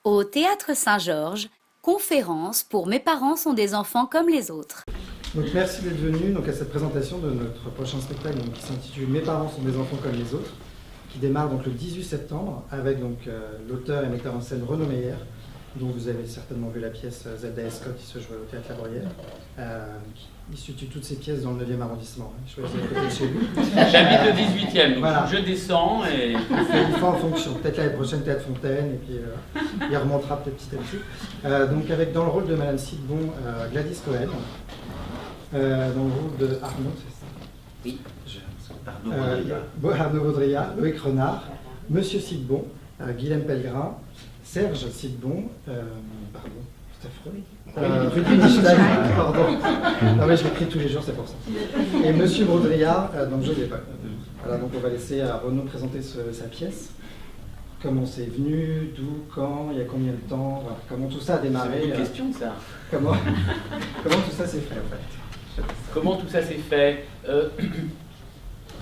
Au Théâtre Saint-Georges, conférence pour Mes parents sont des enfants comme les autres. Donc merci d'être venu à cette présentation de notre prochain spectacle qui s'intitule Mes parents sont des enfants comme les autres, qui démarre donc le 18 septembre avec l'auteur et metteur en scène Renaud Meyer, dont vous avez certainement vu la pièce Zelda et Scott qui se joue au Théâtre La Bruyère. Il situe toutes ces pièces dans le 9e arrondissement. Je choisis à côté de chez lui. J'habite le 18e, donc voilà. Je descends et... Il fait en fonction. Peut-être l'année prochaine, Théâtre Fontaine, et puis il remontera peut-être petit à petit. Donc avec dans le rôle de Madame Sidbon, Gladys Cohen. Dans le rôle de Arnaud, c'est ça? Oui. Arnaud Baudrillard, Loïc Renard, Monsieur Sidbon, Guilhem Pellegrin, Serge Sidbon, pardon, c'est affreux. Rudy Lichtenstein, pardon. Non mais je l'écris tous les jours, c'est pour ça. Et Monsieur Baudrillard, donc José Paul. Voilà, donc on va laisser à Renaud présenter sa pièce. Comment c'est venu, d'où, quand, il y a combien de temps, voilà. Comment tout ça a démarré. C'est une question ça. Comment tout ça s'est fait en fait. Comment tout ça s'est fait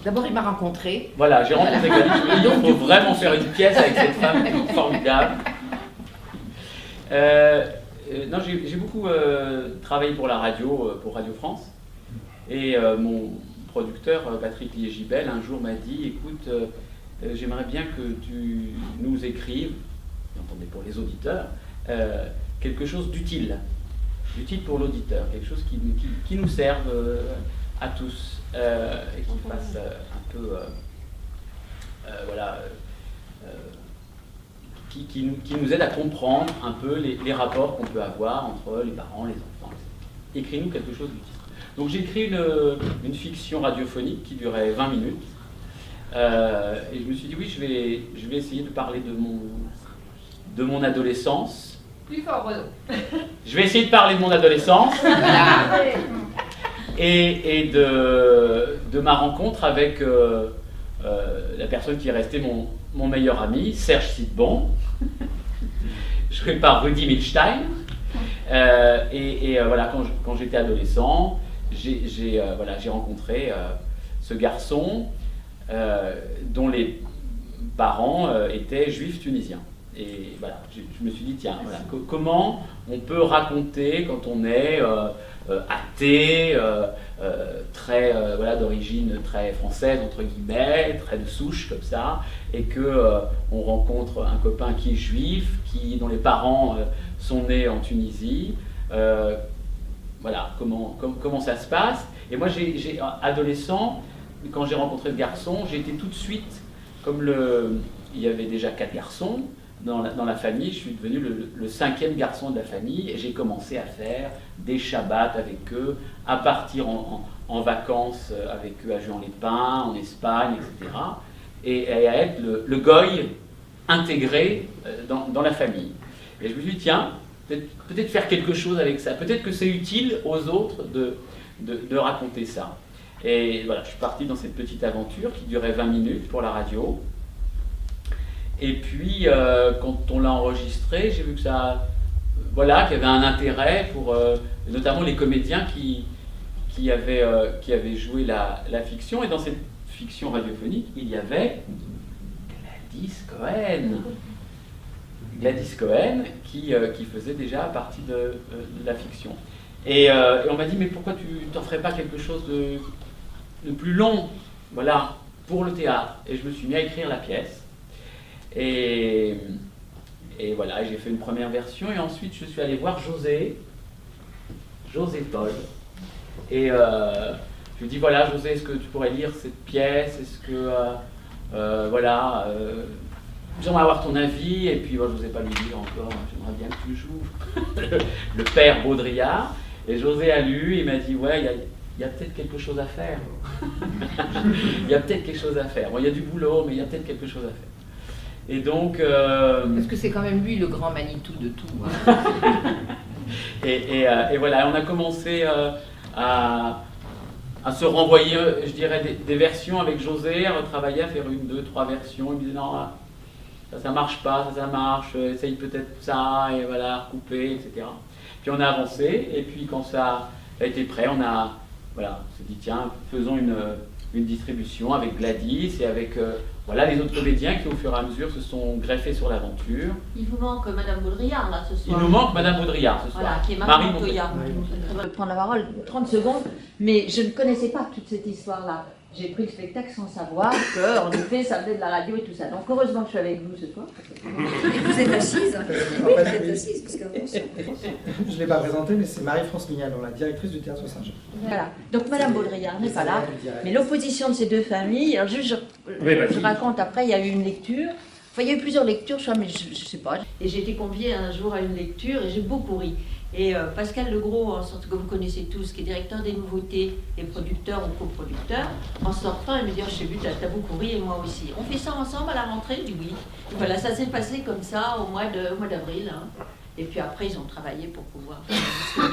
D'abord, il m'a rencontré. Voilà, j'ai rencontré Gladys. Il faut vraiment faire une pièce avec cette femme formidable. Non, j'ai beaucoup travaillé pour la radio, pour Radio France. Et mon producteur, Patrick Liégibel, un jour m'a dit, écoute, j'aimerais bien que tu nous écrives, entendez pour les auditeurs, quelque chose d'utile. Utile pour l'auditeur, quelque chose qui nous serve à tous et qui fasse un peu, qui nous aide à comprendre un peu les rapports qu'on peut avoir entre les parents, les enfants. Écris-nous quelque chose d'utile. Donc j'ai écrit une fiction radiophonique qui durait 20 minutes et je me suis dit oui, je vais essayer de parler de mon adolescence. Plus fort, Renaud. Je vais essayer de parler de mon adolescence et de ma rencontre avec la personne qui est restée mon meilleur ami, Serge Sidbon, joué par Rudy Lichtenstein. Voilà, quand j'étais adolescent, j'ai rencontré ce garçon dont les parents étaient juifs tunisiens. Et voilà, je me suis dit, tiens, voilà, comment on peut raconter quand on est athée, très d'origine très française, entre guillemets, très de souche comme ça, et qu'on rencontre un copain qui est juif, dont les parents sont nés en Tunisie. Voilà, comment ça se passe. Et moi, adolescent, quand j'ai rencontré ce garçon, j'ai été tout de suite, il y avait déjà 4 garçons, dans la famille, je suis devenu le 5e garçon de la famille et j'ai commencé à faire des shabbats avec eux, à partir en vacances avec eux à Juan-les-Pins, en Espagne, etc. Et à être le goy intégré dans la famille. Et je me suis dit, tiens, peut-être faire quelque chose avec ça, peut-être que c'est utile aux autres de raconter ça. Et voilà, je suis parti dans cette petite aventure qui durait 20 minutes pour la radio. Et puis, quand on l'a enregistré, j'ai vu que qu'il y avait un intérêt pour notamment les comédiens qui avaient joué la fiction. Et dans cette fiction radiophonique, il y avait Gladys Cohen qui faisait déjà partie de la fiction. Et on m'a dit, mais pourquoi tu t'en ferais pas quelque chose de plus long, voilà, pour le théâtre. Et je me suis mis à écrire la pièce. Et voilà, j'ai fait une première version et ensuite je suis allé voir José Paul. Et je lui ai dit, voilà José, est-ce que tu pourrais lire cette pièce? Est-ce que, j'aimerais avoir ton avis. Et puis, je n'osais pas lui dire encore, j'aimerais bien que tu joues le père Baudrillard. Et José a lu, il m'a dit, ouais, il y a peut-être quelque chose à faire. Il y a peut-être quelque chose à faire. Bon, il y a du boulot, mais il y a peut-être quelque chose à faire. Et donc... Parce que c'est quand même lui le grand Manitou de tout. Hein. et voilà, on a commencé à se renvoyer, je dirais, des versions avec José, à retravailler, à faire 1, 2, 3 versions. Il me disait, non, ça marche pas, ça marche, essaye peut-être ça, et voilà, recouper, etc. Puis on a avancé, et puis quand ça a été prêt, on s'est dit, tiens, faisons une distribution avec Gladys et avec voilà les autres comédiens qui, au fur et à mesure, se sont greffés sur l'aventure. Il vous manque Madame Baudrillard, là, ce Il soir. nous manque Madame Baudrillard ce soir. Voilà, qui est Marie Marie Montoya. Je vais prendre la parole 30 secondes, mais je ne connaissais pas toute cette histoire-là. J'ai pris le spectacle sans savoir que, en effet, ça venait de la radio et tout ça. Donc, heureusement que je suis avec vous ce soir. Et vous êtes assise En Oui, fait, vous êtes oui. assise, parce qu'avant, Je ne l'ai pas présentée, mais c'est Marie-France Mignalon, la directrice du Théâtre Saint-Jean. Voilà. Donc, Madame Baudrillard n'est pas là. Mais l'opposition de ces deux familles, alors juste, je raconte après, il y a eu une lecture. Enfin, il y a eu plusieurs lectures, je crois, mais je ne sais pas. Et j'ai été conviée un jour à une lecture et j'ai beaucoup ri. Et Pascal Legros, en sorte que vous connaissez tous, qui est directeur des nouveautés et producteur ou coproducteur, en sortant, il me dit, oh, je sais plus, t'as beaucoup ri et moi aussi. On fait ça ensemble à la rentrée, je dis oui. Et voilà, ça s'est passé comme ça au mois d'avril. Hein. Et puis après, ils ont travaillé pour pouvoir faire ça.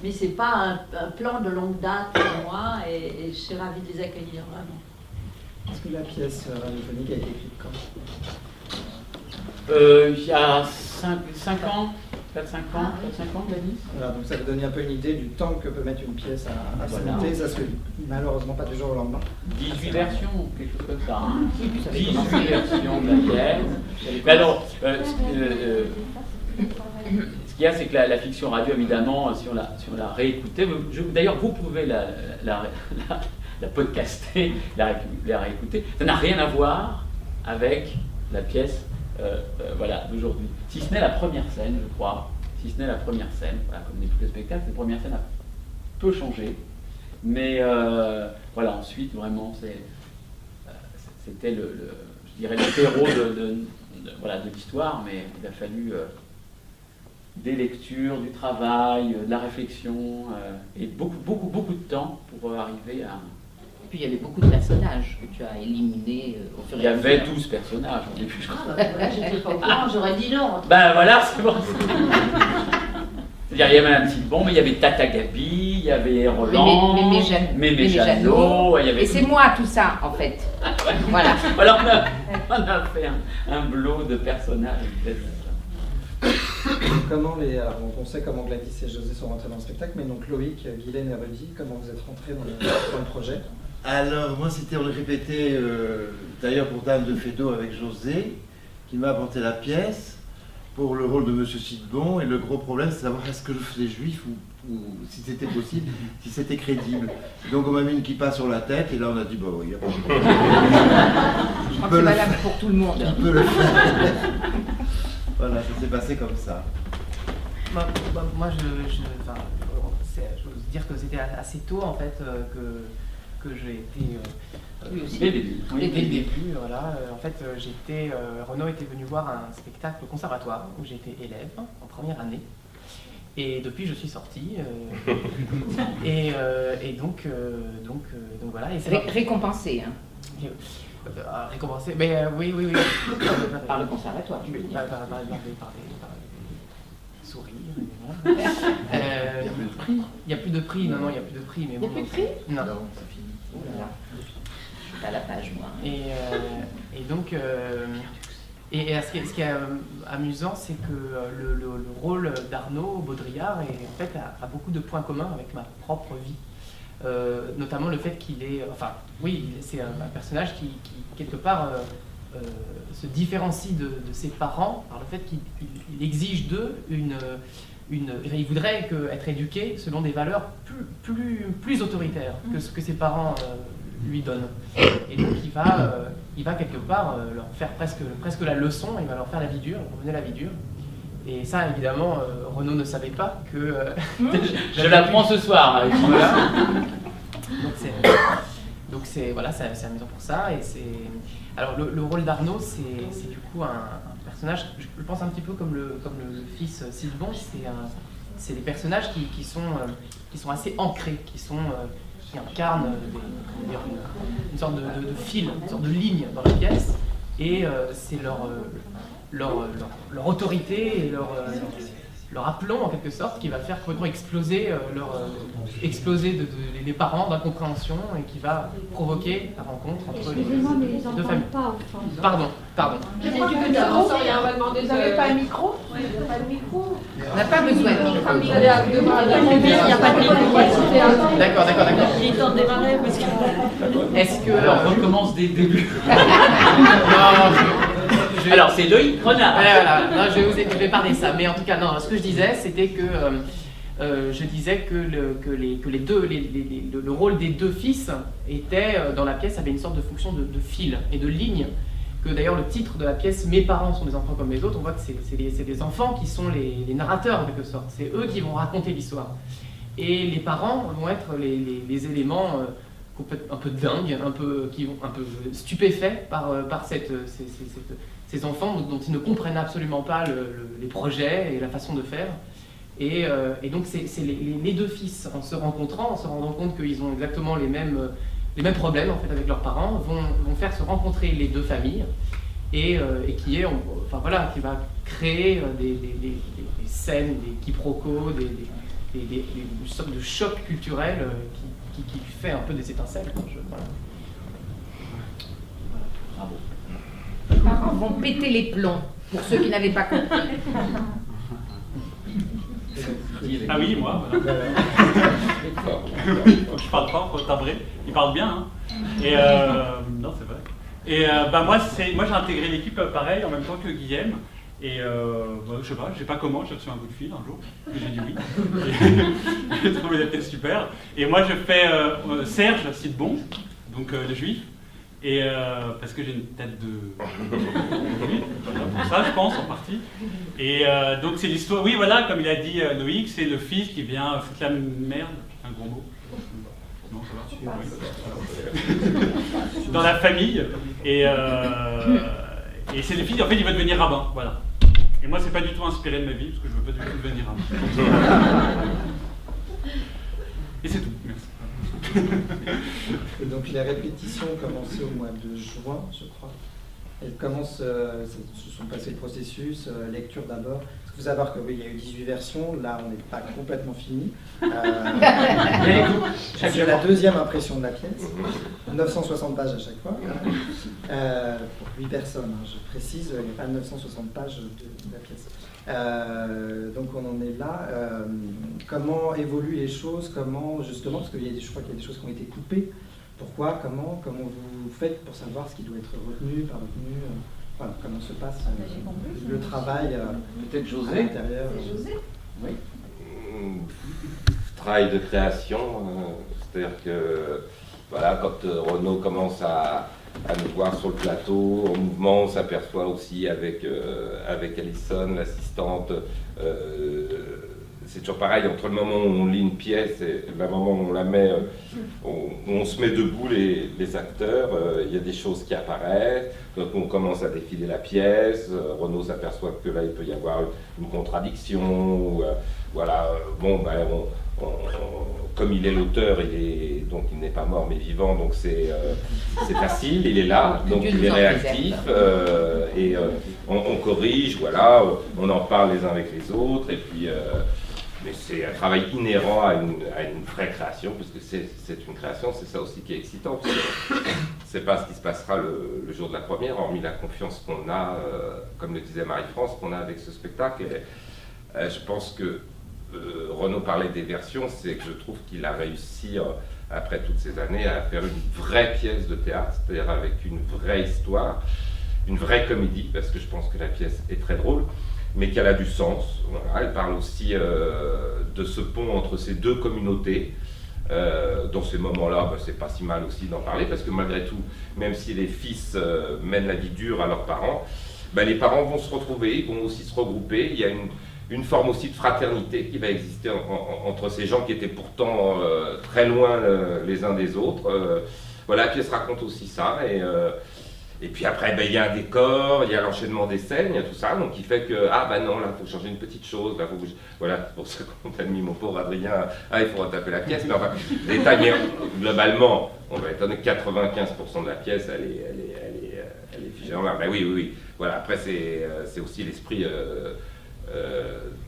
Mais c'est pas un plan de longue date pour moi et je suis ravie de les accueillir, vraiment. Est-ce que la pièce radiophonique a été écrite quand? Il y a 5 ans, 4-5 ans, 4-5 ans, Gladys. Voilà, donc ça vous donne un peu une idée du temps que peut mettre une pièce à se Voilà. monter. Ça se fait malheureusement pas du jour au lendemain. 18 versions, quelque chose comme ça. Hein. 18 versions de la pièce. Mais alors, ce qu'il y a, c'est que la fiction radio, évidemment, si on la réécoutait, d'ailleurs, vous pouvez la podcaster, la réécouter. Ça n'a rien à voir avec la pièce voilà, d'aujourd'hui. Si ce n'est la première scène, je crois. Si ce n'est la première scène, voilà, comme tous les spectacles, la première scène a peu changé. Mais voilà, ensuite, vraiment, c'était je dirais le terreau voilà, de l'histoire, mais il a fallu des lectures, du travail, de la réflexion, et beaucoup de temps pour arriver à... Et puis il y avait beaucoup de personnages que tu as éliminés au fur Il et y à mesure. avait 12 personnages au début, je crois. Ah, bah, voilà, j'étais pas au courant, j'aurais dit non. Ben voilà, c'est bon. C'est-à-dire, il y avait Madame Silbon, mais il y avait Tata Gabi, il y avait Roland, Mémé Jeannot, il y avait... Et c'est moi tout ça, en fait. Voilà. Voilà, on a fait un blot de personnages. Comment alors, on sait comment Gladys et José sont rentrés dans le spectacle, mais donc Loïc, Guylaine et Rudy, comment vous êtes rentrés dans le projet? Alors, moi, on le répétait d'ailleurs pour Dame de Fédot avec José, qui m'a apporté la pièce pour le rôle de Monsieur Sidbon. Et le gros problème, c'est de savoir est-ce que je faisais juif ou si c'était possible, si c'était crédible. Donc, on m'a mis une kippa sur la tête, et là, on a dit, bah oui, Je crois que c'est valable pour tout le monde. il peut le faire. Voilà, ça s'est passé comme ça. Moi, j'ose dire que c'était assez tôt, en fait, que j'ai été... Dès le début. Dès le début, voilà. En fait, Renaud était venu voir un spectacle au conservatoire où j'étais élève en première année. Et depuis, je suis sorti. Et donc voilà. Et Récompensé, hein. Récompensé, mais oui. Par le conservatoire, je veux dire. Par des sourires. Il n'y a plus de prix. Il n'y a plus de prix, non, il n'y a plus de prix. Mais Il n'y a plus de prix? Non. Non, c'est fini. Oh là là. Je suis à la page, moi. Et donc, ce qui est amusant, c'est que le rôle d'Arnaud Baudrillard a beaucoup de points communs avec ma propre vie. Notamment le fait qu'il est... Enfin, oui, c'est un personnage qui quelque part, se différencie de ses parents par le fait qu'il exige d'eux il voudrait être éduqué selon des valeurs plus autoritaires que ce que ses parents lui donnent. Et donc il va quelque part leur faire presque la leçon, il va leur faire la vie dure, leur mener la vie dure. Et ça, évidemment, Renaud ne savait pas que... Je l'apprends ce soir, Marie. Voilà. Donc c'est amusant pour ça. Et alors le rôle d'Arnaud, c'est du coup un personnage, je pense un petit peu comme le fils Silbon, c'est des personnages qui sont assez ancrés, qui incarnent une sorte de fil, une sorte de ligne dans la pièce, et c'est leur autorité et leur aplomb en quelque sorte, qui va faire complètement exploser, les parents d'incompréhension et qui va provoquer la rencontre entre les deux familles. Pardon. Tu peux t'avancer, on va demander. Vous n'avez pas un micro? On n'a pas besoin de micro. Il n'y a pas de micro. D'accord. Il est temps de démarrer parce que... Est-ce que... Alors, on recommence dès le début. Non, Alors, c'est Loïc Renard. Voilà. Non, je vais parler de ça. Mais en tout cas, non, ce que je disais, c'était que le rôle des deux fils était, dans la pièce, avait une sorte de fonction de fil et de ligne. Que d'ailleurs, le titre de la pièce, Mes parents sont des enfants comme les autres, on voit que c'est des enfants qui sont les narrateurs en quelque sorte. C'est eux qui vont raconter l'histoire. Et les parents vont être les éléments un peu dingues, un peu stupéfaits par ces enfants dont ils ne comprennent absolument pas les projets et la façon de faire. Et donc c'est les deux fils, en se rencontrant, en se rendant compte qu'ils ont exactement les mêmes problèmes en fait avec leurs parents, vont faire se rencontrer les deux familles et qui va créer des scènes, des quiproquos, des sortes de chocs culturels qui fait un peu des étincelles. Voilà. Bravo. Les parents vont péter les plombs, pour ceux qui n'avaient pas compris. Ah oui, moi, voilà. Je parle pas, faut tabrer. Il parle bien, hein. Et non, c'est vrai. Et moi j'ai intégré l'équipe pareil en même temps que Guillaume. Et je sais pas comment, j'ai reçu un coup de fil un jour, et j'ai dit oui. J'ai trouvé la pièce super. Et moi je fais Serge Sidbon, donc le juif. Et parce que j'ai une tête de juif, pour ça je pense en partie. Et donc c'est l'histoire, oui voilà, comme il a dit Loïc, c'est le fils qui vient foutre la merde, un gros mot. Non, ça va, oui. Dans la famille. Et c'est le fils, en fait il veut devenir rabbin, voilà. Et moi c'est pas du tout inspiré de ma vie, parce que je veux pas du tout devenir rabbin. Et c'est tout, merci. Et donc les répétitions ont commencé au mois de juin, je crois. Elles commencent, se sont passées le processus, lecture d'abord. Il faut savoir qu'il y a eu 18 versions, là on n'est pas complètement fini. C'est la deuxième impression de la pièce, 960 pages à chaque fois. Pour 8 personnes, hein, je précise, il n'y a pas 960 pages de la pièce. Donc on en est là. Comment évoluent les choses? Comment justement, parce que je crois qu'il y a des choses qui ont été coupées. Pourquoi? Comment vous faites pour savoir ce qui doit être retenu, pas retenu? Voilà, comment se passe le travail peut-être José à l'intérieur. Oui. Travail de création, c'est-à-dire que voilà, quand Renaud commence à nous voir sur le plateau, en mouvement, on s'aperçoit aussi avec Alison, l'assistante, c'est toujours pareil, entre le moment où on lit une pièce et le moment où on la met, on se met debout les acteurs, il y a des choses qui apparaissent, quand on commence à défiler la pièce, Renaud s'aperçoit que là il peut y avoir une contradiction, voilà, comme il est l'auteur, donc il n'est pas mort mais vivant, donc c'est facile, il est là, donc il est réactif, et on corrige, voilà, on en parle les uns avec les autres, et puis mais c'est un travail inhérent à une vraie création, puisque c'est une création, c'est ça aussi qui est excitant, parce que c'est pas ce qui se passera le jour de la première, hormis la confiance qu'on a, comme le disait Marie-France, qu'on a avec ce spectacle, et je pense que Renaud parlait des versions, c'est que je trouve qu'il a réussi, après toutes ces années, à faire une vraie pièce de théâtre, c'est-à-dire avec une vraie histoire, une vraie comédie, parce que je pense que la pièce est très drôle, mais qu'elle a du sens. Voilà. Elle parle aussi de ce pont entre ces deux communautés. Dans ces moments-là, c'est pas si mal aussi d'en parler, parce que malgré tout, même si les fils mènent la vie dure à leurs parents, les parents vont se retrouver, ils vont aussi se regrouper. Il y a une forme aussi de fraternité qui va exister entre ces gens qui étaient pourtant très loin les uns des autres. Voilà, la pièce raconte aussi ça. Et puis après, il y a un décor, il y a l'enchaînement des scènes, il y a tout ça, donc qui fait que, non, là, il faut changer une petite chose, là, voilà, c'est pour ça qu'on t'a mis mon pauvre Adrien, il faut retaper la pièce, mais enfin, détail, mais globalement, on va étonner que 95% de la pièce, elle est figée en l'air. Oui, voilà, après, c'est aussi l'esprit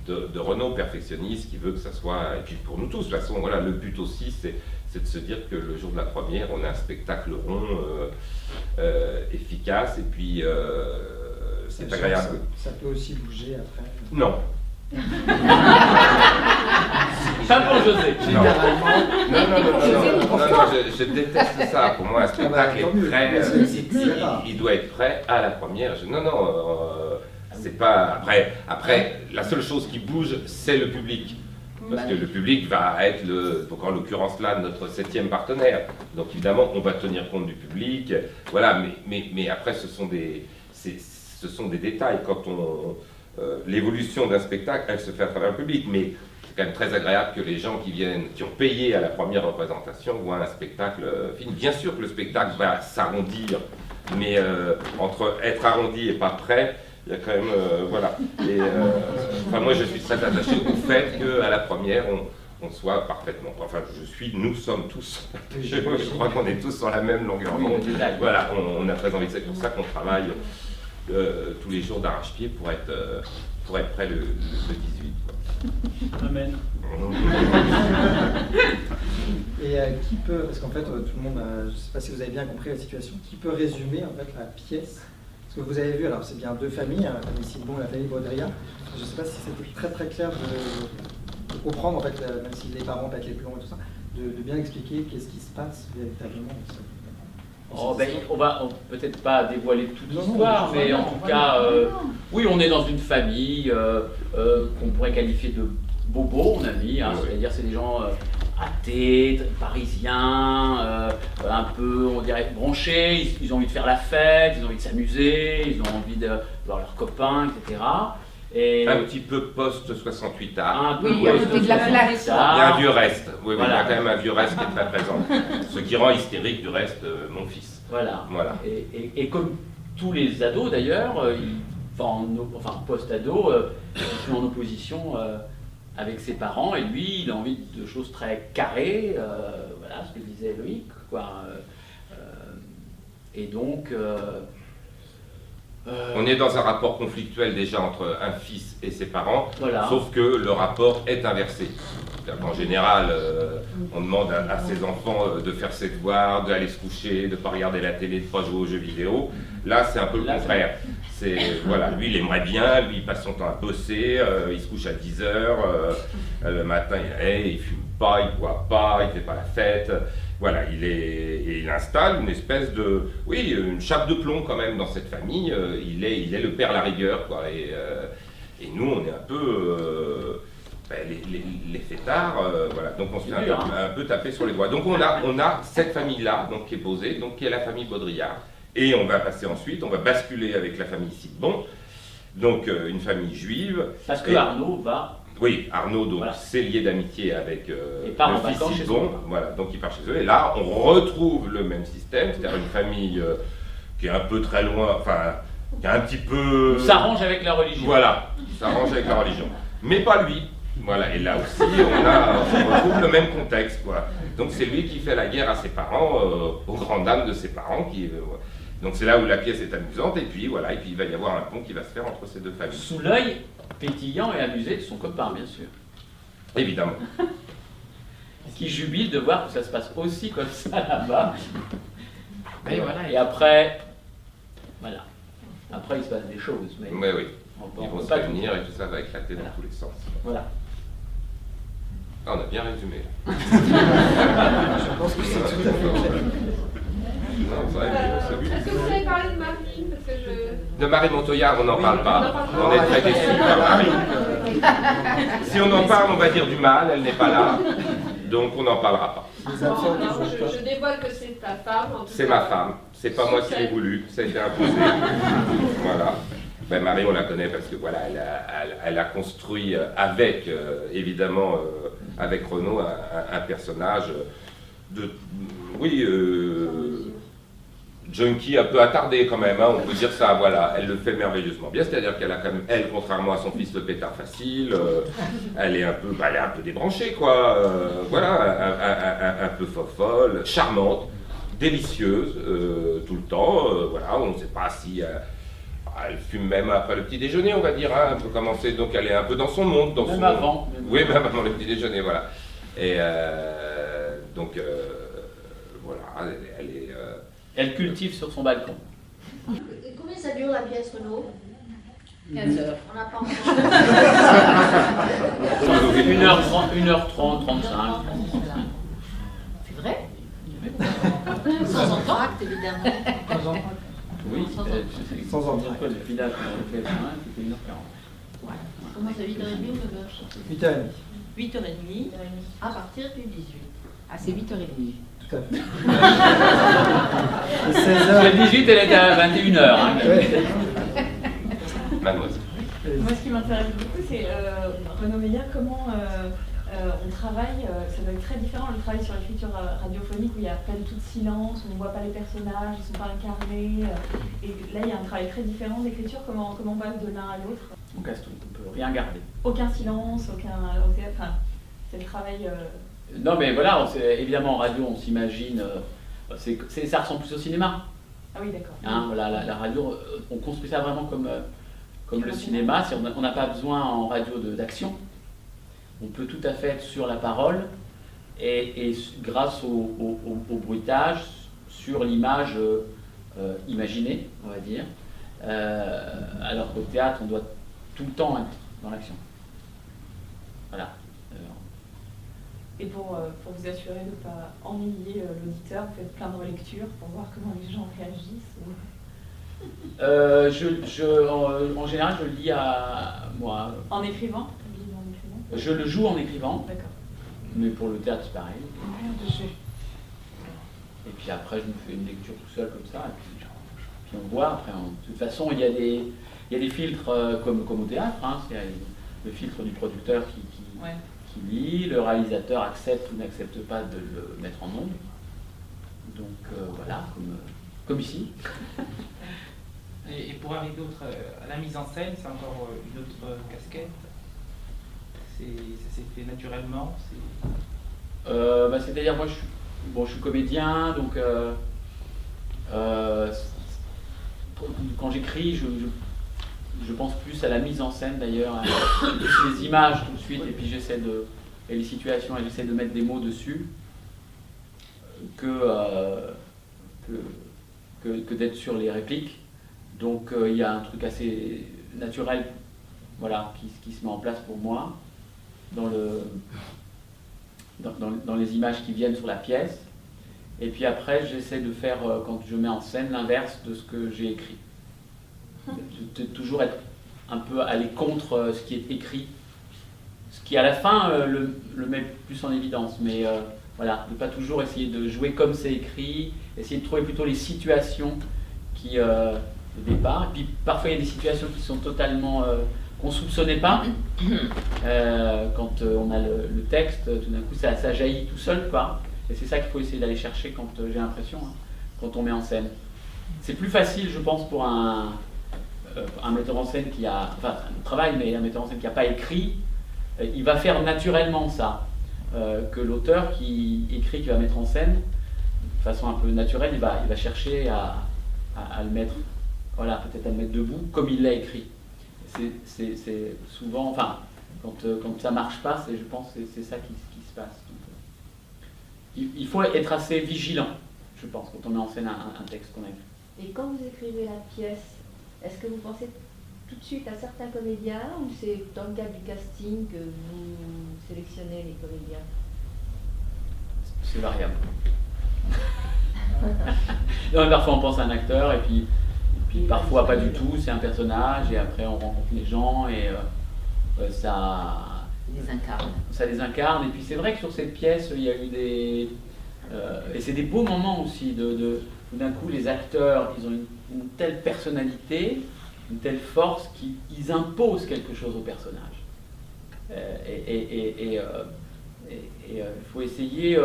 de Renaud, perfectionniste, qui veut que ça soit, et puis pour nous tous, de toute façon, voilà, le but aussi, c'est de se dire que le jour de la première, on a un spectacle rond, efficace, et puis c'est agréable. Ça peut aussi bouger après. Non. Pas pour José. Non, je déteste ça. Pour moi, un spectacle est prêt, il doit être prêt à la première. C'est pas... Après, la seule chose qui bouge, c'est le public. Parce que le public va être, donc en l'occurrence là, notre 7e partenaire. Donc évidemment, on va tenir compte du public. Voilà, mais après, ce sont des détails. Quand l'évolution d'un spectacle, elle se fait à travers le public. Mais c'est quand même très agréable que les gens qui ont payé à la première représentation voient un spectacle fini. Bien sûr que le spectacle va s'arrondir, mais entre être arrondi et pas prêt, il y a quand même, voilà. Et, moi, je suis très attaché au fait qu'à la première, on soit parfaitement. Enfin, nous sommes tous. Je crois qu'on est tous sur la même longueur d'onde. Voilà, on a très envie. C'est pour ça qu'on travaille tous les jours d'arrache-pied pour être prêt le 18. Quoi. Amen. Et qui peut, parce qu'en fait, tout le monde, je ne sais pas si vous avez bien compris la situation, qui peut résumer en fait la pièce? Parce que vous avez vu, alors c'est bien deux familles, la famille Sidbon et la famille Baudrillard. Je ne sais pas si c'était très très clair de comprendre, en fait, même si les parents pètent les plombs et tout ça, de bien expliquer qu'est-ce qui se passe véritablement. On va peut-être pas dévoiler toute l'histoire, mais en tout cas, oui, on est dans une famille qu'on pourrait qualifier de bobo, on a dit, hein, c'est-à-dire c'est des gens athées, parisiens, un peu, on dirait, branchés, ils ont envie de faire la fête, ils ont envie de s'amuser, ils ont envie de voir leurs copains, etc. Et un petit peu post-68 art. Oui, il y a de la place. Il y a un vieux reste, oui, voilà. Il y a quand même un vieux reste qui est très présent. Ce qui rend hystérique du reste mon fils. Voilà. Et comme tous les ados d'ailleurs, post-ados, ils sont en opposition avec ses parents, et lui, il a envie de choses très carrées, voilà ce que disait Loïc, quoi. Et donc... on est dans un rapport conflictuel déjà entre un fils et ses parents, voilà. Sauf que le rapport est inversé. En général, on demande à ses enfants de faire ses devoirs, d'aller se coucher, de ne pas regarder la télé, de ne pas jouer aux jeux vidéo. Là, c'est un peu le contraire. Voilà, lui, il aimerait bien, lui, il passe son temps à bosser, il se couche à 10h, le matin, il fume pas, il boit pas, il fait pas la fête. Voilà, il installe une espèce de, une chape de plomb quand même dans cette famille. Il est le père la rigueur, quoi. Et nous, on est un peu les fêtards, voilà. Donc on se fait un peu taper sur les doigts. Donc on a cette famille-là, donc qui est posée, donc qui est la famille Baudrillard. Et on va passer ensuite, on va basculer avec la famille Sidbon, donc une famille juive. Parce que Arnaud va... Oui, Arnaud, donc, c'est lié d'amitié avec le fils Sidbon, voilà, donc il part chez eux. Et là, on retrouve le même système, c'est-à-dire une famille qui est un peu très loin, enfin, qui est un petit peu... S'arrange avec la religion. Voilà, s'arrange avec la religion. Mais pas lui. Voilà, et là aussi, on retrouve le même contexte, quoi. Donc c'est lui qui fait la guerre à ses parents, aux grandes dames de ses parents, donc c'est là où la pièce est amusante, et puis voilà, et puis il va y avoir un pont qui va se faire entre ces deux familles. Sous l'œil pétillant et amusé de son copain, bien sûr. Évidemment. Qui jubile de voir que ça se passe aussi comme ça là-bas. Et voilà, et après, voilà. Après, il se passe des choses. Mais oui. Ils vont se réunir et tout ça va éclater dans tous les sens. Voilà. Ah, on a bien résumé. Je pense que c'est tout à fait clair. Est-ce que vous avez parlé de Marie? De Marie Montoya, on n'en parle pas. On est très déçus par Marie. Si on en parle, on va dire du mal, elle n'est pas là. Donc on n'en parlera pas. Je dévoile que c'est ta femme. C'est ma femme. C'est pas moi qui l'ai voulu. Ça a été imposé. Voilà. Ben Marie, on la connaît parce que voilà, elle a construit avec, évidemment, avec Renaud, un personnage de, junkie un peu attardé quand même, hein, on peut dire ça, voilà, elle le fait merveilleusement bien, c'est-à-dire qu'elle a quand même, elle, contrairement à son fils le pétard facile, elle est un peu débranchée, quoi, voilà, un peu fofolle, charmante, délicieuse, tout le temps, voilà, on ne sait pas si... elle fume même après le petit déjeuner, on va dire. Hein. Elle peut commencer, donc elle est un peu dans son monde. Même avant. Oui, même avant le petit déjeuner, voilà. Et donc, voilà, elle est... Elle cultive sur son balcon. Et combien ça dure la pièce, Renaud 15 heures. On n'a pas encore. 1h30, 35. C'est vrai? Sans entracte, évidemment. Oui, sans entracte. Le village qu'on avait fait, c'était 1h40. Comment c'est 8h30 ou 8h30. 8h30 à partir du 18. Ah, c'est 8h30. Tout à fait. Et 16h. Le 18, elle était à 21h. Hein. Mademoiselle. Moi, ce qui m'intéresse beaucoup, c'est Renaud Meyer, comment on travaille. Ça doit être très différent le travail sur l'écriture radiophonique où il n'y a pas du tout de silence, on ne voit pas les personnages, ils ne sont pas incarnés. Et là, il y a un travail très différent d'écriture. Comment on passe de l'un à l'autre? On casse tout, on peut rien garder. Aucun silence, enfin, c'est le travail. Non, mais voilà, évidemment en radio, on s'imagine. Ça ressemble plus au cinéma. Ah oui, d'accord. Hein, voilà, la radio, on construit ça vraiment comme le cinéma. On n'a pas besoin en radio d'action. On peut tout à fait être sur la parole et grâce au bruitage, sur l'image imaginée, on va dire. Alors qu'au théâtre, on doit tout le temps être dans l'action. Voilà. Et pour vous assurer de ne pas ennuyer l'auditeur, vous faites plein de relectures pour voir comment les gens réagissent en général, je le lis à moi. En écrivant? Je le joue en écrivant. D'accord. Mais pour le théâtre, c'est pareil. Et puis après, je me fais une lecture tout seul comme ça. Et puis on voit. Après, de toute façon, il y a des filtres comme au théâtre. Hein, c'est le filtre du producteur qui lit, le réalisateur accepte ou n'accepte pas de le mettre en ombre. Donc voilà, comme ici. Et pour arriver à la mise en scène, c'est encore une autre casquette. Ça s'est fait naturellement. C'est-à-dire, moi, je suis comédien, donc quand j'écris, je pense plus à la mise en scène d'ailleurs, plus les images tout de suite, et puis et les situations, et j'essaie de mettre des mots dessus, que d'être sur les répliques. Donc il y a un truc assez naturel, voilà, qui se met en place pour moi dans les images qui viennent sur la pièce. Et puis après, j'essaie de faire, quand je mets en scène, l'inverse de ce que j'ai écrit. De toujours être un peu aller contre ce qui est écrit, ce qui à la fin le met plus en évidence, mais voilà, de pas toujours essayer de jouer comme c'est écrit, essayer de trouver plutôt les situations qui au départ, et puis parfois il y a des situations qui sont totalement qu'on soupçonnait pas, quand on a le texte, tout d'un coup ça jaillit tout seul, quoi. Et c'est ça qu'il faut essayer d'aller chercher quand j'ai l'impression, hein, quand on met en scène. C'est plus facile, je pense, pour un metteur en scène qui a, enfin, un travail, mais un metteur en scène qui n'a pas écrit, il va faire naturellement ça, que l'auteur qui écrit, qui va mettre en scène, de façon un peu naturelle, il va chercher à le mettre, voilà, peut-être à le mettre debout, comme il l'a écrit. C'est souvent, enfin, quand ça ne marche pas, je pense que c'est ça qui se passe. Donc, il faut être assez vigilant, je pense, quand on met en scène un texte qu'on a écrit. Et quand vous écrivez la pièce, est-ce que vous pensez tout de suite à certains comédiens ou c'est dans le cadre du casting que vous sélectionnez les comédiens? C'est variable. Non, parfois on pense à un acteur et puis parfois pas du tout, c'est un personnage et après on rencontre les gens et ça les incarne. Et puis c'est vrai que sur cette pièce il y a eu et c'est des beaux moments aussi tout d'un coup les acteurs ils ont une telle personnalité, une telle force qu'ils imposent quelque chose au personnage. Il faut essayer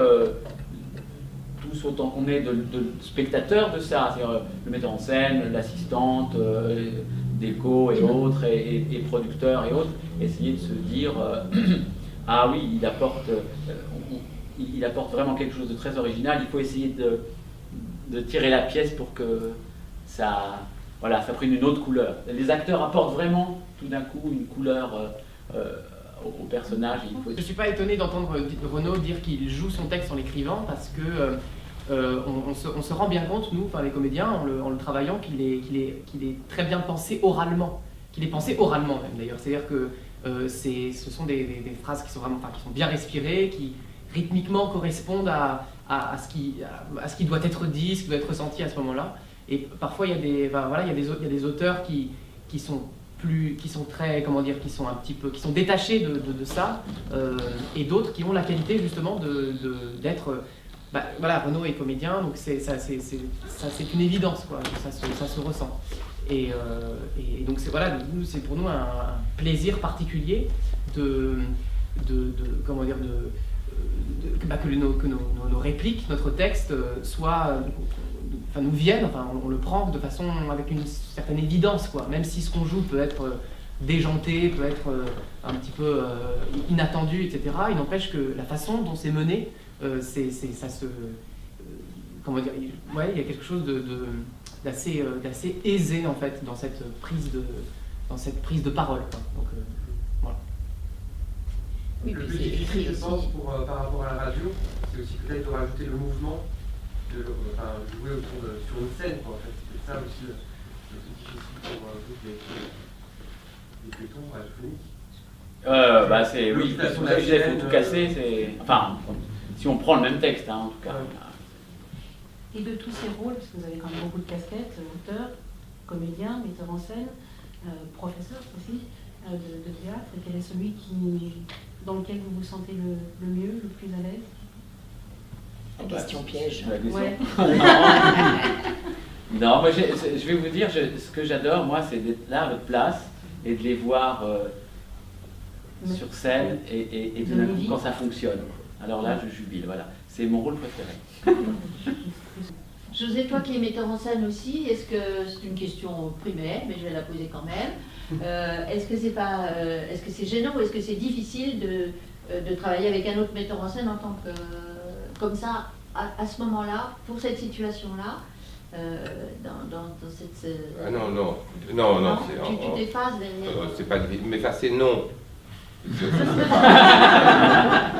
tous autant qu'on est de spectateurs de ça, c'est-à-dire le metteur en scène, l'assistante, déco et autres, et producteurs et autres, essayer de se dire ah oui, il apporte vraiment quelque chose de très original, il faut essayer de tirer la pièce pour que ça voilà, ça prenne une autre couleur. Les acteurs apportent vraiment tout d'un coup une couleur au personnage. Je ne suis pas étonné d'entendre Renaud dire qu'il joue son texte en l'écrivant parce que on se rend bien compte, nous, enfin les comédiens, en le travaillant, qu'il est très bien pensé oralement. Qu'il est pensé oralement même d'ailleurs. C'est-à-dire que ce sont des phrases qui sont vraiment, qui sont bien respirées, qui rythmiquement correspondent à ce qui doit être dit, ce qui doit être ressenti à ce moment-là. Et parfois il y a des auteurs qui sont très, comment dire, qui sont détachés de ça, et d'autres qui ont la qualité justement d'être, voilà, Renaud est comédien, donc c'est une évidence, quoi, ça se ressent. Et donc voilà, c'est pour nous un plaisir particulier comment dire, que nos répliques, notre texte nous viennent, on le prend de façon avec une certaine évidence, quoi. Même si ce qu'on joue peut être déjanté, peut être un petit peu inattendu, etc. Il n'empêche que la façon dont c'est mené, comment dire, il y a quelque chose d'assez aisé en fait dans cette prise de parole, quoi. Donc voilà. Oui, le plus difficile, je pense, par rapport à la radio, c'est aussi peut-être de rajouter le mouvement, jouer sur une scène, quoi, en fait. C'est ça aussi le plus difficile pour les pétons radiophoniques. Il faut tout casser, enfin, si on prend le même texte, hein, en tout cas. Et de tous ces rôles, parce que vous avez quand même beaucoup de casquettes, auteur, comédien, metteur en scène, professeur aussi de théâtre, quel est celui dans lequel vous vous sentez le mieux, le plus à l'aise? La question piège. Ouais. Non, moi je vais vous dire, ce que j'adore, moi, c'est d'être là à votre place et de les voir sur scène et tout d'un coup, quand ça fonctionne. Alors là, je jubile, voilà. C'est mon rôle préféré. José, toi qui es metteur en scène aussi, est-ce que c'est une question primaire, mais je vais la poser quand même. Est-ce que c'est gênant ou est-ce que c'est difficile de travailler avec un autre metteur en scène en tant que comme ça à ce moment-là, pour cette situation-là, dans cette. Ah non, tu t'effaces derrière. C'est pas difficile, mais c'est non.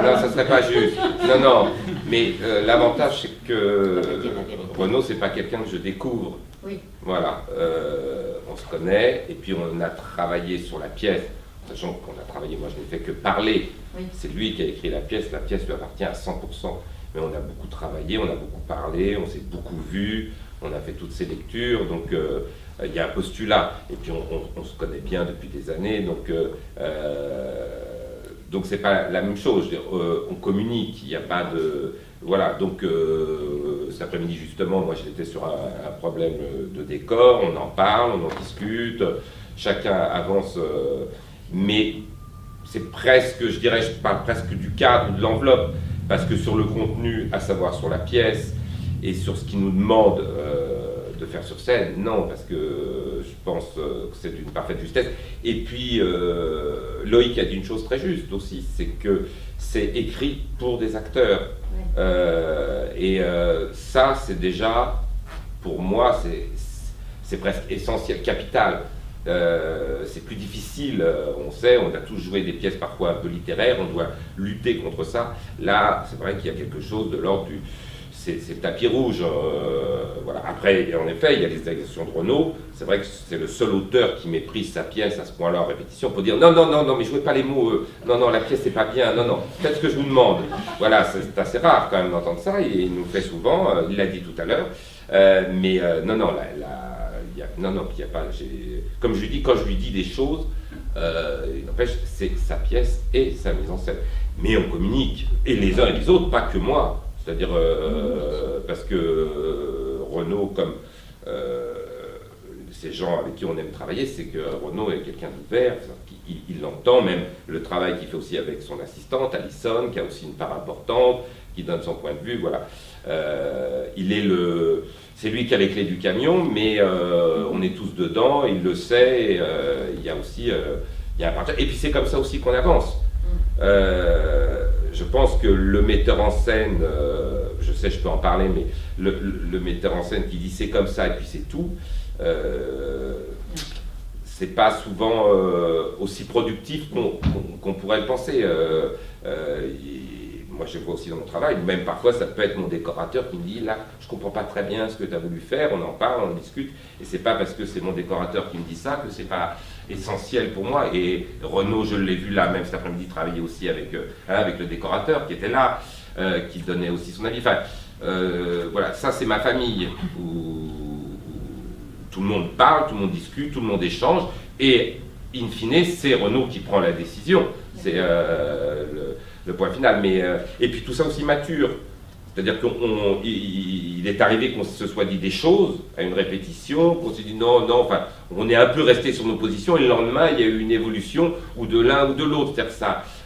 Non, ça serait pas juste. Non, mais l'avantage c'est que Renaud, c'est pas quelqu'un que je découvre. Oui. Voilà, on se connaît et puis on a travaillé sur la pièce, sachant qu'on a travaillé, moi je n'ai fait que parler. Oui. C'est lui qui a écrit la pièce lui appartient à 100%. Mais on a beaucoup travaillé, on a beaucoup parlé, on s'est beaucoup vu, on a fait toutes ces lectures, donc il y a un postulat, et puis on se connaît bien depuis des années, donc c'est pas la même chose, je veux dire, on communique, il n'y a pas de... Voilà, donc cet après-midi justement, moi j'étais sur un problème de décor, on en parle, on en discute, chacun avance, mais c'est presque, je dirais, je parle presque du cadre, de l'enveloppe, parce que sur le contenu, à savoir sur la pièce, et sur ce qu'il nous demande de faire sur scène, non, parce que je pense que c'est d'une parfaite justesse. Et puis, Loïc a dit une chose très juste aussi, c'est que c'est écrit pour des acteurs. Et ça, c'est déjà, pour moi, c'est presque essentiel, capital. C'est plus difficile, on sait, on a tous joué des pièces parfois un peu littéraires, on doit lutter contre ça. Là, c'est vrai qu'il y a quelque chose de l'ordre du... C'est le tapis rouge. Voilà. Après, en effet, il y a les actions de Renaud. C'est vrai que c'est le seul auteur qui méprise sa pièce à ce point-là en répétition pour dire non, mais jouez pas les mots, non, la pièce c'est pas bien, non, faites ce que je vous demande. Voilà, c'est assez rare quand même d'entendre ça, et il nous le fait souvent, il l'a dit tout à l'heure, mais non, il n'y a pas. Comme je lui dis, quand je lui dis des choses, il n'empêche, c'est sa pièce et sa mise en scène. Mais on communique, et les uns et les autres, pas que moi. C'est-à-dire, parce que Renaud, comme ces gens avec qui on aime travailler, c'est que Renaud est quelqu'un d'ouvert, il entend même le travail qu'il fait aussi avec son assistante, Alison, qui a aussi une part importante, qui donne son point de vue, voilà. C'est lui qui a les clés du camion, mais on est tous dedans, il le sait, il y a aussi il y a un partage. Et puis c'est comme ça aussi qu'on avance. Je pense que le metteur en scène, je sais, je peux en parler, mais le metteur en scène qui dit c'est comme ça et puis c'est tout, c'est pas souvent aussi productif qu'on pourrait le penser. Moi, je vois aussi dans mon travail, même parfois, ça peut être mon décorateur qui me dit, là, je comprends pas très bien ce que tu as voulu faire, on en parle, on discute, et c'est pas parce que c'est mon décorateur qui me dit ça que c'est pas essentiel pour moi. Et Renaud, je l'ai vu là, même cet après-midi, travailler aussi avec le décorateur qui était là, qui donnait aussi son avis. Enfin, voilà, ça c'est ma famille, où tout le monde parle, tout le monde discute, tout le monde échange, et in fine, c'est Renaud qui prend la décision. C'est le point final. Mais, et puis tout ça aussi mature. C'est-à-dire qu'il est arrivé qu'on se soit dit des choses à une répétition, qu'on s'est dit non, enfin, on est un peu resté sur nos positions, et le lendemain, il y a eu une évolution, ou de l'un ou de l'autre.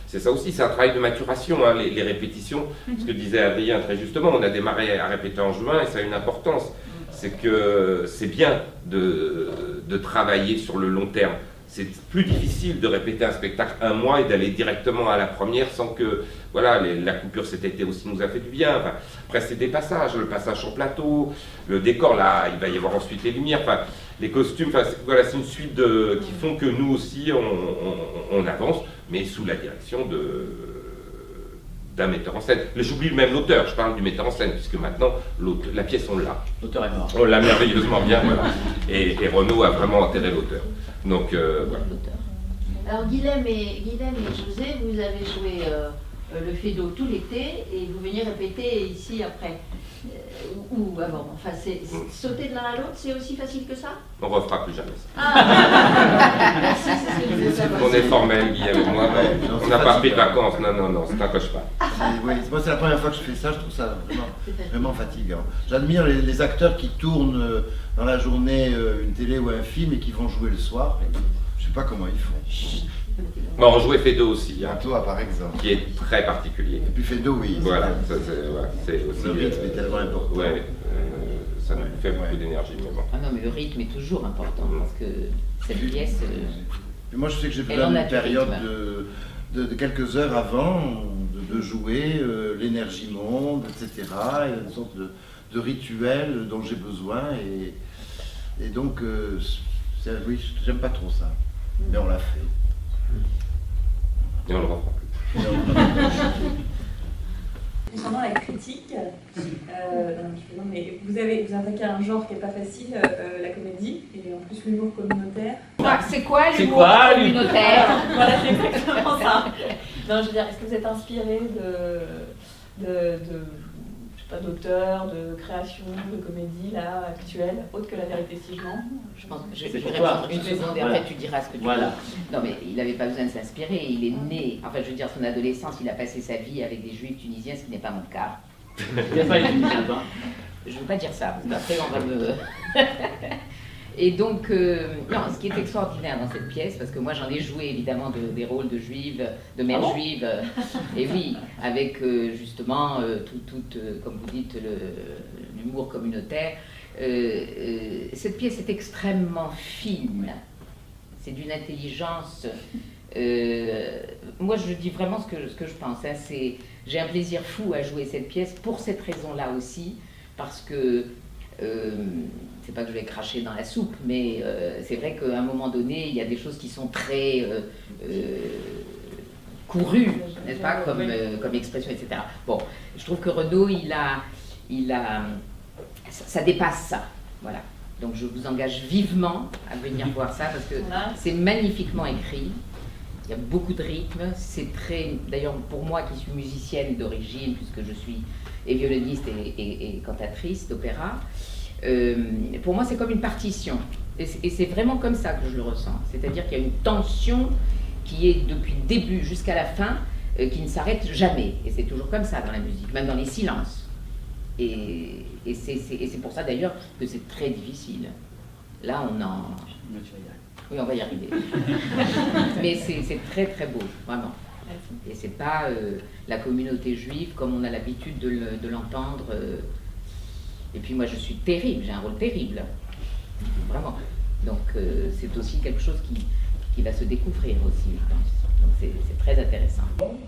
C'est ça aussi, c'est un travail de maturation, hein, les répétitions. Ce que disait Adrien très justement, on a démarré à répéter en juin, et ça a une importance. C'est que c'est bien de travailler sur le long terme. C'est plus difficile de répéter un spectacle un mois et d'aller directement à la première sans que, voilà, la coupure cet été aussi nous a fait du bien. Enfin, après, c'est des passages, le passage sur plateau, le décor, là, il va y avoir ensuite les lumières, enfin, les costumes, enfin, voilà, c'est une suite qui font que nous aussi, on avance, mais sous la direction d'un metteur en scène. J'oublie même l'auteur, je parle du metteur en scène, puisque maintenant, la pièce, on l'a. L'auteur est mort. On l'a merveilleusement bien, voilà. Et Renaud a vraiment enterré l'auteur. Donc, voilà. Alors Guilhem et José, vous avez joué le Feydeau tout l'été et vous veniez répéter ici après. Ou avant. Enfin, sauter de l'un à l'autre, c'est aussi facile que ça? On ne refera plus jamais ça. Ah. Merci, c'est ce que je voulais savoir. On est formel, Guilhem et moi, on n'a pas pris de vacances, non, c'est un cauchemar. Oui, moi c'est la première fois que je fais ça, je trouve ça vraiment fatigant. J'admire les acteurs qui tournent dans la journée une télé ou un film et qui vont jouer le soir. Je ne sais pas comment ils font. Bon, on jouait Feydeau aussi, hein, toi par exemple, qui est très particulier. Et puis Feydeau, oui. Voilà, c'est aussi. Le rythme est tellement important. Ouais, ça nous fait beaucoup d'énergie, mais bon. Ah non, mais le rythme est toujours important parce que cette pièce. Et moi, je sais que j'ai besoin d'une période de quelques heures avant de jouer, l'énergie monte, etc. Il y a une sorte de rituel dont j'ai besoin et donc, oui, j'aime pas trop ça, mais on l'a fait. Et on le reprend plus. Concernant la critique, non, mais vous attaquez un genre qui n'est pas facile, la comédie, et en plus l'humour communautaire. C'est quoi l'humour communautaire? Voilà, c'est exactement ça. Non, je veux dire, est-ce que vous êtes inspiré d'auteurs, de créations, de comédies là, actuelles, autres que La Vérité si je mens? Je pense que je vais répondre une seconde et après tu diras ce que tu veux. Non mais il n'avait pas besoin de s'inspirer, il est né, enfin je veux dire son adolescence, il a passé sa vie avec des juifs tunisiens, ce qui n'est pas mon cas. Il n'y a pas les Tunisiens, toi? Je ne veux pas dire ça, parce qu'après on va me... Et donc, non, ce qui est extraordinaire dans cette pièce, parce que moi j'en ai joué évidemment des rôles de juives, de mères juives, et oui, avec justement comme vous dites, l'humour communautaire. Cette pièce est extrêmement fine, c'est d'une intelligence. Moi je dis vraiment ce que je pense, hein, j'ai un plaisir fou à jouer cette pièce pour cette raison-là aussi, parce que c'est pas que je vais cracher dans la soupe, mais c'est vrai qu'à un moment donné, il y a des choses qui sont très courues, n'est-ce pas, comme expression, etc. Bon, je trouve que Renaud, ça dépasse ça, voilà. Donc je vous engage vivement à venir voir ça, parce que c'est magnifiquement écrit, il y a beaucoup de rythme, c'est très, d'ailleurs pour moi qui suis musicienne d'origine, puisque je suis violoniste et cantatrice d'opéra, pour moi c'est comme une partition, et c'est vraiment comme ça que je le ressens, c'est-à-dire qu'il y a une tension qui est depuis le début jusqu'à la fin, qui ne s'arrête jamais, et c'est toujours comme ça dans la musique, même dans les silences, et c'est pour ça d'ailleurs que c'est très difficile. Là oui, on va y arriver. Mais c'est très très beau, vraiment. Et c'est pas la communauté juive comme on a l'habitude de l'entendre. Et puis moi je suis terrible, j'ai un rôle terrible, vraiment. Donc c'est aussi quelque chose qui va se découvrir aussi, je pense. Donc c'est très intéressant.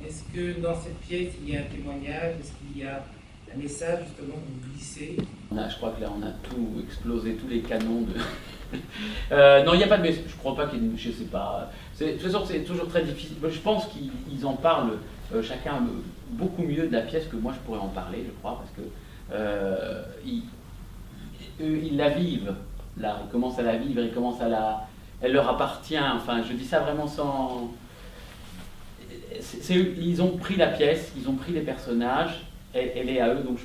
Est-ce que dans cette pièce il y a un témoignage? Est-ce qu'il y a un message justement que vous glissez. Je crois que là, on a tout explosé, tous les canons de... non, il n'y a pas de message. Je crois pas qu'il y ait de... Je sais pas. De toute façon, c'est toujours très difficile. Je pense qu'ils en parlent chacun beaucoup mieux de la pièce que moi je pourrais en parler, je crois, parce que ils la vivent. Là, ils commencent à la vivre, ils commencent à la... Elle leur appartient. Enfin, je dis ça vraiment sans... Ils ont pris la pièce, ils ont pris les personnages, elle est à eux, donc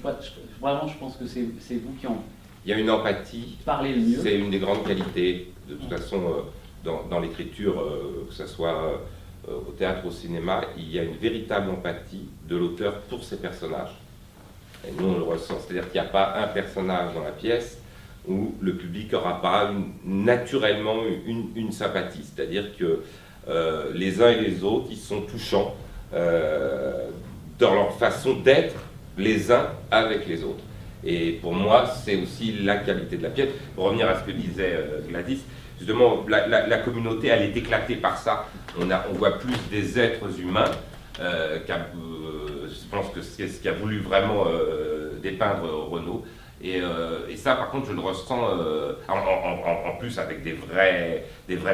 vraiment je pense que c'est vous qui en... Il y a une empathie, parlez le mieux. C'est une des grandes qualités, de toute façon, dans l'écriture, que ce soit au théâtre, au cinéma, il y a une véritable empathie de l'auteur pour ses personnages. Et nous on le ressent, c'est-à-dire qu'il n'y a pas un personnage dans la pièce où le public n'aura pas naturellement une sympathie, c'est-à-dire que les uns et les autres, ils sont touchants dans leur façon d'être les uns avec les autres. Et pour moi, c'est aussi la qualité de la pièce. Pour revenir à ce que disait Gladys, justement, la communauté, elle est éclatée par ça. On voit plus des êtres humains, je pense que c'est ce qu'a voulu vraiment dépeindre Renaud. Et ça, par contre, je le ressens en plus avec des vraies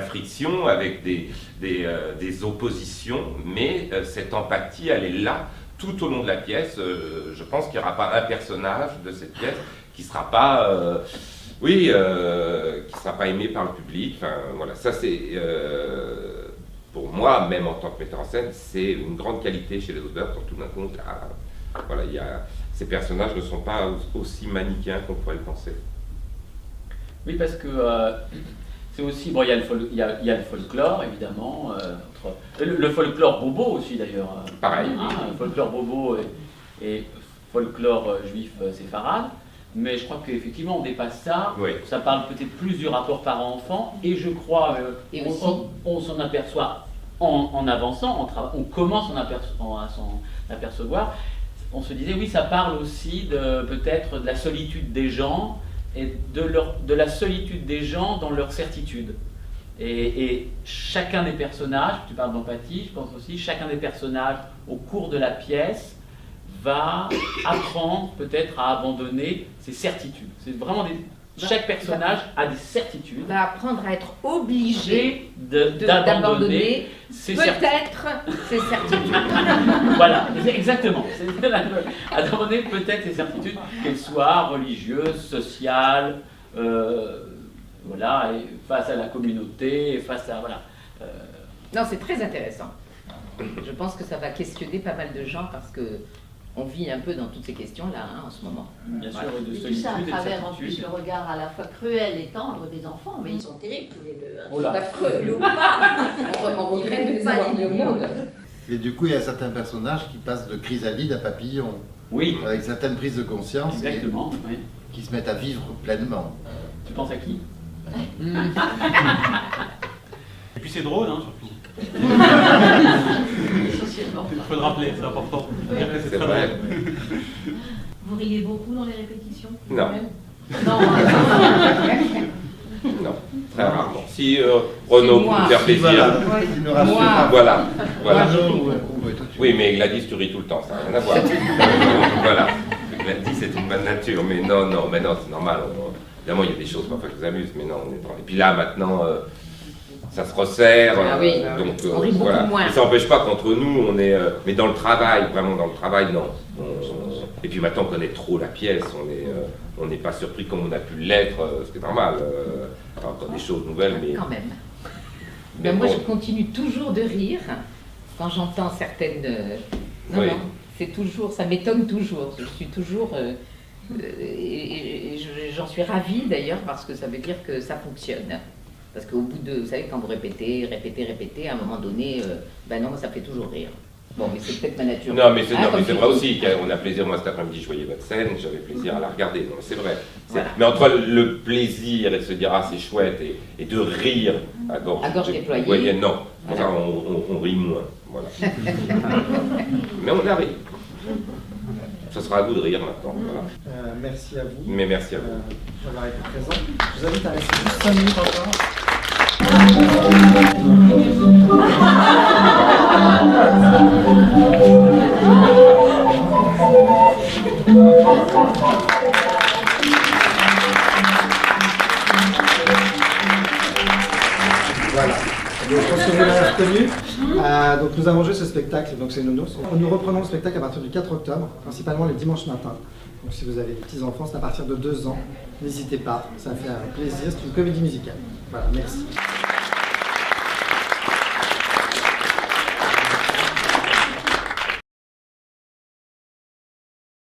frictions, avec des oppositions, mais cette empathie, elle est là tout au long de la pièce. Je pense qu'il n'y aura pas un personnage de cette pièce qui ne sera pas, qui sera pas aimé par le public. Enfin, voilà, ça c'est, pour moi, même en tant que metteur en scène, c'est une grande qualité chez les auteurs, quand tout d'un coup, voilà, ces personnages ne sont pas aussi manichéens qu'on pourrait le penser. Oui, parce que c'est aussi, bon, il y a le folklore, évidemment, le folklore bobo aussi, d'ailleurs. Pareil. Folklore bobo et folklore juif séfarade. Mais je crois qu'effectivement, on dépasse ça. Oui. Ça parle peut-être plus du rapport parent-enfant. Et je crois, on s'en aperçoit en avançant, on commence à s'en apercevoir. On se disait, oui, ça parle aussi peut-être de la solitude des gens et de la solitude des gens dans leur certitude. Et chacun des personnages, tu parles d'empathie, je pense aussi, chacun des personnages au cours de la pièce va apprendre peut-être à abandonner ses certitudes. C'est vraiment chaque personnage a des certitudes. Va apprendre à être obligé d'abandonner peut-être ses certitudes. Voilà, exactement. À abandonner peut-être ses certitudes, qu'elles soient religieuses, sociales, voilà, et face à la communauté, face à... Voilà. Non, c'est très intéressant. Je pense que ça va questionner pas mal de gens parce que on vit un peu dans toutes ces questions-là en ce moment. Bien sûr, et tout ça à travers en plus le regard à la fois cruel et tendre des enfants, mais ils sont terribles tous les deux. Oh là. Pas cruels ou pas. On regrette de les avoir mis au monde. Et du coup, il y a certains personnages qui passent de chrysalide à papillon. Oui. Avec certaines prises de conscience. Exactement, oui. Qui se mettent à vivre pleinement. Tu penses à qui? Et puis c'est drôle, hein, surtout. Il faut le rappeler, c'est important. Oui, c'est très vrai. Vous riez beaucoup dans les répétitions? Non. Non. Non, très rarement. Si Renaud peut me faire plaisir. Voilà. Oui, mais Gladys, tu ris tout le temps, ça n'a rien à voir. Voilà. Gladys, c'est une bonne nature, mais non, c'est normal. Évidemment, il y a des choses parfois qui nous amusent, mais non, on est dans... Et puis là, maintenant, ça se resserre. Ah oui. Donc, on rit beaucoup voilà. moins. Mais ça n'empêche pas qu'entre nous, on est... mais dans le travail, vraiment dans le travail, non. Et puis maintenant, on connaît trop la pièce, on n'est pas surpris comme on a pu l'être, ce qui est normal. Encore des choses nouvelles, mais... Quand même. Mais moi, bon. je continue toujours de rire quand j'entends certaines... Non, oui. non, c'est toujours... Ça m'étonne toujours. Je suis toujours... et j'en suis ravie d'ailleurs parce que ça veut dire que ça fonctionne. Parce qu'au bout de... Vous savez, quand vous répétez, à un moment donné, ben non, ça fait toujours rire. Bon, mais c'est peut-être ma nature. Non, mais c'est vrai aussi qu'on a plaisir. Moi, cet après-midi, je voyais votre scène, j'avais plaisir à la regarder. Non, c'est vrai. Voilà. Mais entre le plaisir et de se dire, ah, c'est chouette, et de rire à gorge déployée, non. Voilà. Ça, on rit moins. Voilà. Mais on a ri. Ça sera à vous de rire maintenant. Voilà. Merci à vous. Mais merci à vous. D'avoir été présent. Je vous invite à rester juste 5 minutes encore. Voilà. Donc, je pense que vous l'avez reconnu. Donc nous avons joué ce spectacle, donc c'est Nounours. Nous reprenons le spectacle à partir du 4 octobre, principalement les dimanches matins. Donc si vous avez des petits-enfants, c'est à partir de 2 ans. N'hésitez pas, ça fait un plaisir, c'est une comédie musicale. Voilà, merci.